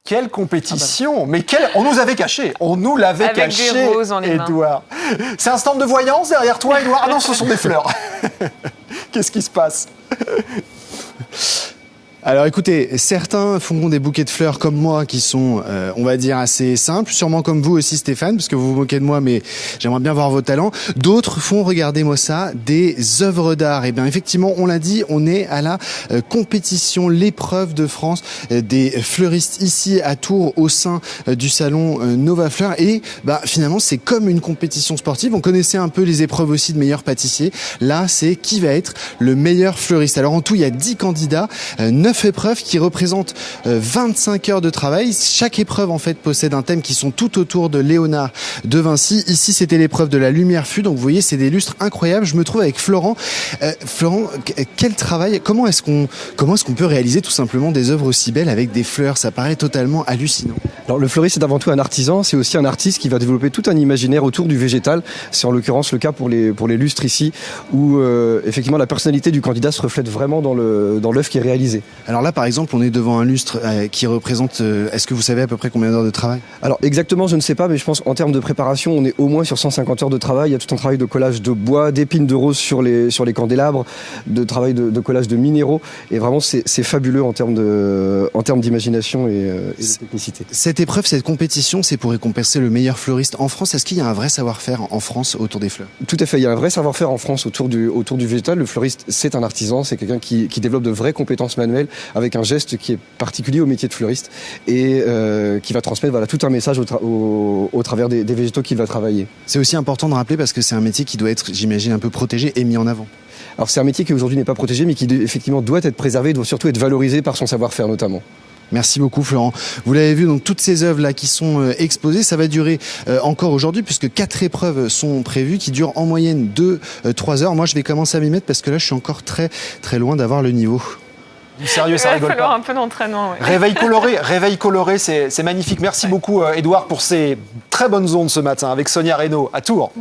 Quelle compétition! Mais on nous avait caché, Avec caché, des roses dans les mains. Édouard. C'est un stand de voyance derrière toi, Édouard? Ah non, ce sont des fleurs. Qu'est-ce qui se passe? Alors écoutez, certains font des bouquets de fleurs comme moi qui sont, on va dire, assez simples, sûrement comme vous aussi Stéphane, parce que vous vous moquez de moi, mais j'aimerais bien voir vos talents. D'autres font, regardez-moi ça, des œuvres d'art. Et bien effectivement, on l'a dit, on est à la compétition, l'épreuve de France des fleuristes ici à Tours au sein du salon Nova Fleur. Et finalement, c'est comme une compétition sportive. On connaissait un peu les épreuves aussi de meilleurs pâtissiers. Là, c'est qui va être le meilleur fleuriste. Alors en tout, il y a 10 candidats, 9 épreuves qui représentent 25 heures de travail. Chaque épreuve en fait possède un thème qui sont tout autour de Léonard de Vinci. Ici, c'était l'épreuve de la lumière fut. Donc vous voyez, c'est des lustres incroyables. Je me trouve avec Florent. Florent, quel travail, comment est-ce qu'on peut réaliser tout simplement des œuvres aussi belles avec des fleurs? Ça paraît totalement hallucinant. Alors le fleuriste c'est avant tout un artisan, c'est aussi un artiste qui va développer tout un imaginaire autour du végétal. C'est en l'occurrence le cas pour les lustres ici, où effectivement la personnalité du candidat se reflète vraiment dans l'œuvre qui est réalisée. Alors là, par exemple, on est devant un lustre qui représente, est-ce que vous savez à peu près combien d'heures de travail? Alors exactement, je ne sais pas, mais je pense en termes de préparation, on est au moins sur 150 heures de travail. Il y a tout un travail de collage de bois, d'épines de rose sur les candélabres, de travail de collage de minéraux. Et vraiment, c'est fabuleux en termes d'imagination et de technicité. Cette épreuve, cette compétition, c'est pour récompenser le meilleur fleuriste en France. Est-ce qu'il y a un vrai savoir-faire en France autour des fleurs? Tout à fait, il y a un vrai savoir-faire en France autour du végétal. Le fleuriste, c'est un artisan, c'est quelqu'un qui développe de vraies compétences manuelles avec un geste qui est particulier au métier de fleuriste et qui va transmettre tout un message au travers des végétaux qu'il va travailler. C'est aussi important de rappeler parce que c'est un métier qui doit être, j'imagine, un peu protégé et mis en avant. Alors c'est un métier qui aujourd'hui n'est pas protégé mais qui effectivement doit être préservé, doit surtout être valorisé par son savoir-faire notamment. Merci beaucoup Florent. Vous l'avez vu, donc toutes ces œuvres là qui sont exposées, ça va durer encore aujourd'hui puisque 4 épreuves sont prévues qui durent en moyenne 2-3 heures. Moi je vais commencer à m'y mettre parce que là je suis encore très très loin d'avoir le niveau. Du sérieux, ça rigole pas. Il va falloir un peu d'entraînement. Ouais. Réveil coloré, c'est magnifique. Merci beaucoup Édouard pour ces très bonnes ondes ce matin avec Sonia Reynaud à Tours.